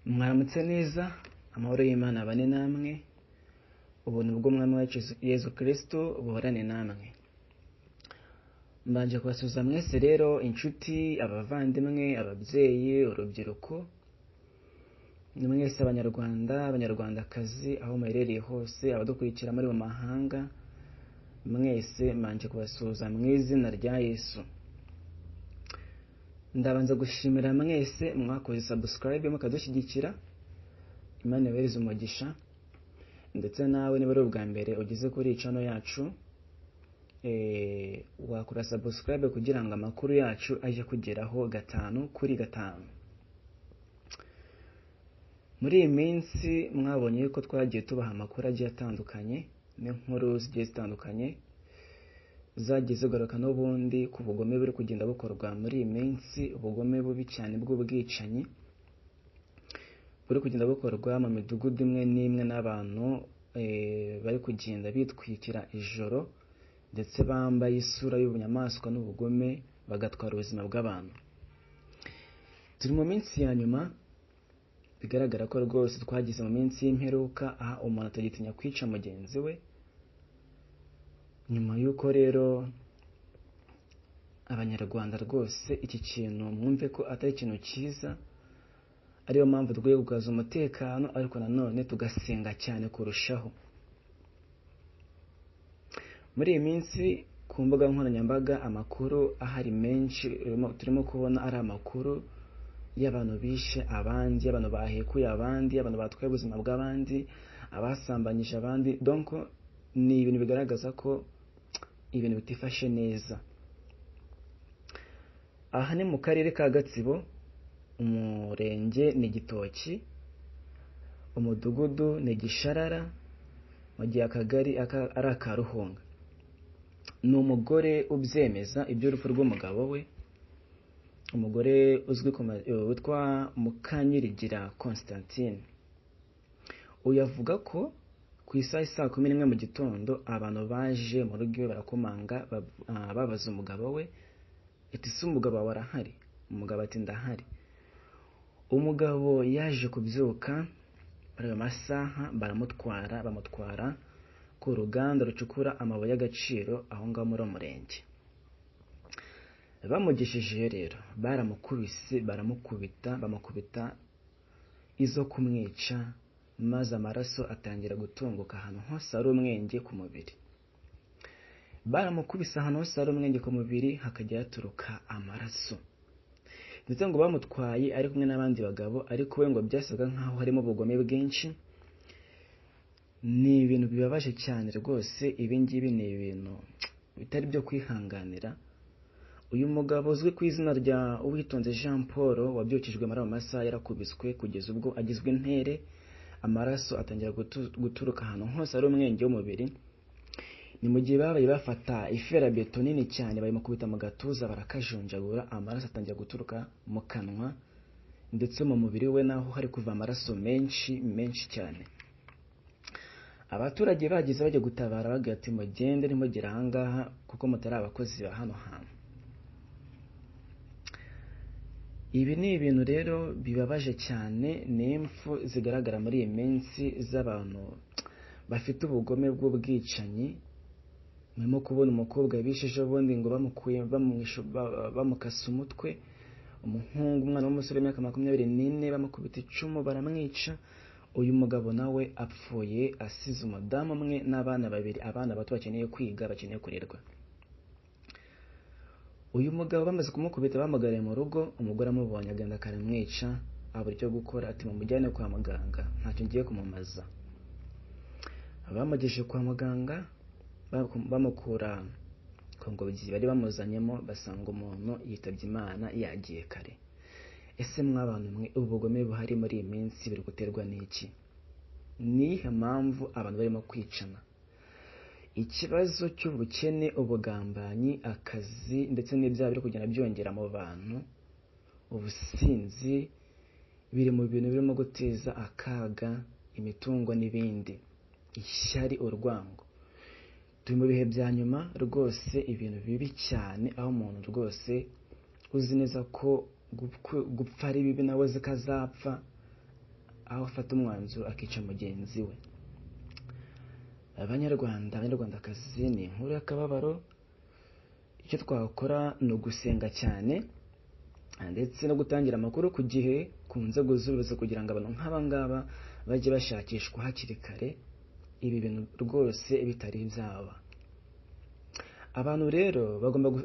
Mwaramutse neza, amahoro y'Imana abane namwe, ubuntu bw'Umwami wacu Yesu Kristo buhorane namwe. Mbanje kubasuhuza mwese rero, inshuti, abavandimwe, ababyeyi, urubyiruko, mwese abanyarwanda, abanyarwandakazi, aho muherereye hose, abadukurikira muri mu mahanga, mwese mbanje kubasuhuza mu izina rya Yesu. Ndabanza gushimira mwese mwakoze subscribe mukadushyigikira, Imana ibahereze umugisha, ndetse nawe niba ari ubwa mbere ugeze kuri channel yacu, wakora subscribe kugira ngo amakuru yacu ajye kugeraho 5/5. Muri iyi minsi mwabonye ko twagiye tubaha amakuru agiye atandukanye n'inkuru zigiye zitandukanye zagiye zigaruka n'ubundi ku bugome buri kugenda bukorwa muri iyi minsi, ubugome bubi cyane bw'ubwicanyi buri kugenda bukorwa mu midugudu imwe n'imwe n'abantu bari kugenda bitwikira ijoro ndetse bambaye isura y'ubunyamaswa n'ubugome bagatwara ubuzima bw'abantu. Turi mu minsi ya nyuma, bigaragara ko rwose twagize mu minsi y'imperuka, aha umuntu atagitinya kwica mugenzi we. Nyuma y'uko rero abanyarwanda rwose iki kintu mwumve ko atari ikintu cyiza, ariyo mpamvu dukwiye kugaza umutekano, ariko nanone tugasenga cyane kurushaho. Muri iyi minsi ku mbuga nkoranyambaga amakuru ahari menshi, turimo kubona ari amakuru y'abantu bishe abandi, abantu bahekuye abandi, abantu batwaye ubuzima bw'abandi, abasambanyije abandi. Donc ni ibintu bigaragaza ko ibintu bitifashe neza. Aha ni mu karere ka Gatsibo, umurenge ni Gitoki, umudugudu ni Gisharara, mu gihe akagari ari aka Ruhunga. Ni umugore ubyemeza iby'urupfu rw'umugabo we, umugore uzwi witwa Mukanyirigira Constantine. Uyu avuga ko ku isaha 11 mu gitondo abantu baje mu rugo iwe barakomanga, babaza umugabo we ati "Se umugabo wawe arahari?" Umugabo ati "Ndahari." Umugabo yaje kubyuka muri ayo masaha, bamutwara ku ruganda rucukura amabuye y'agaciro aho ngaho muri umurenge. Bamugishije rero baramukubise, bamukubita izo kumwica, maze amaraso atangira gutunguka ahantu hose ari umwenge ku mubiri. Baramukubise ahantu hose ari umwenge ku mubiri, hakajya haturuka amaraso. Ndetse ngo bamutwaye ari kumwe n'abandi bagabo, ariko we ngo byasaga nkaho harimo ubugome bwinshi. Ni ibintu bibabaje cyane rwose, ibi ngibi ni ibintu bitari byo kwihanganira. Uyu mugabo uzwi ku izina rya Uwitonze Jean Paul wabyukijwe muri ayo masaha yarakubiswe kugeza ubwo agizwe intere, amaraso atangira guturuka ahantu hose ari umwenge w'umubiri. Ni mu gihe babaye bafata iferabeto nini cyane bayimukubita mu gatuza, barakajonjagura, amaraso atangira guturuka mu kanwa, ndetse mu mubiri we naho hari kuva amaraso menshi cyane. Abaturage bagize bajya gutabara bagira ati "Mugende ntimugere aha ngaha kuko mutari abakozi ba hano hantu." Ibi ni ibintu rero bibabaje cyane, ni impfu zigaragara muri iyi minsi z'abantu bafite ubugome bw'ubwicanyi. Murimo kubona umukobwa yabisheje ubundi ngo bamukasa umutwe, umuhungu, umwana w'umusore w'imyaka 24, bamukubita icumu baramwica. Uyu mugabo nawe apfuye asize umudamu umwe n'abana 2, abana bato bakeneye kwiga, bakeneye kurerwa. Uyu mugabo bamaze kumukubita bamugariye mu rugo, umugore amubonye agenda akaramwica, abura icyo gukora, ati "Mumujyane kwa muganga, ntacyo ngiye kumumaza." Bamugejeje kwa muganga, bamukura ku ngobyi bari bamuzanyemo, basanga umuntu yitabye Imana, yagiye kare. Ese mw'abantu mwe, ubugome buhari muri iyi minsi biri guterwa n'iki? Nihe mpamvu abantu barimo kwicana? Ikibazo cy'ubukene, ubugambanyi, akazi, ndetse n'ibyaha biri kugenda byongera mu bantu, ubusinzi, biri mu bintu birimo guteza akaga imitungo n'ibindi, ishyari, urwango. Turi mu bihe bya nyuma rwose, ibintu bibi cyane, aho umuntu rwose uzi neza ko gupfa ari bibi nawe zikazapfa, aho afata umwanzuro akica mugenzi we. Abanyarwandakazi, ni inkuru y'akababaro. Icyo twakora ni ugusenga cyane ndetse no gutangira amakuru ku gihe ku nzego z'ubuyobozi kugira ngo abantu nk'aba ngaba bajye bashakishwa hakiri kare, ibi bintu rwose bitari byaba. Abantu rero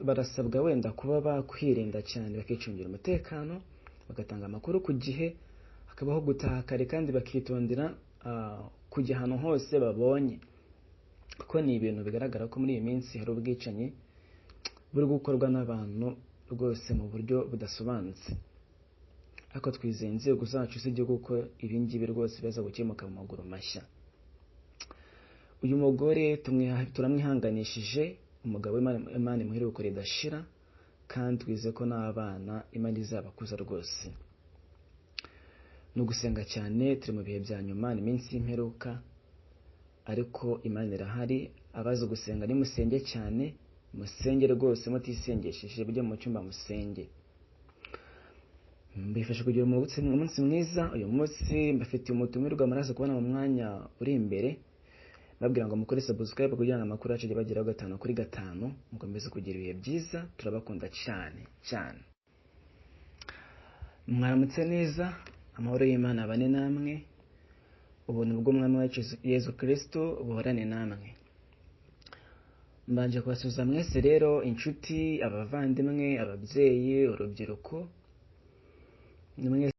barasabwa wenda kuba bakwirinda cyane, bakicungira umutekano, bagatanga amakuru ku gihe, hakabaho gutaha kare kandi bakitondera kujya ahantu hose babonye, kuko ni ibintu bigaragara ko muri iyi minsi hari ubwicanyi buri gukorwa n'abantu rwose mu buryo budasobanutse. Ariko twizeye inzego zacu z'igihugu ko ibi ngibi rwose biza gukemuka mu maguru mashya. Uyu mugore turamwihanganishije, umugabo Imana imuhere uko ridashira, kandi twize ko n'abana Imana izabakuza rwose. Ni ugusenga cyane, turi mu bihe bya nyuma, ni iminsi y'imperuka, ariko Imana irahari. Abazi gusenga nimusenge cyane, musenge rwose mutisengesheje, bujye mu cyumba musenge. Mbifashe kugira umunsi mwiza. Uyu munsi mbafitiye umutumirwa muraza kubona mu mwanya uri imbere, babwira ngo mukore subscribe kugira ngo amakuru yacu ajye bageraho 5/5. Mukomeze kugira ibihe byiza, turabakunda cyane cyane. Mwaramutse neza, amahoro y'Imana abane namwe, ubuntu bw'Umwami wacu Yesu Kristo buhorane namwe. Mbanje kubasuhuza mwese rero, inshuti, abavandimwe, ababyeyi, urubyiruko,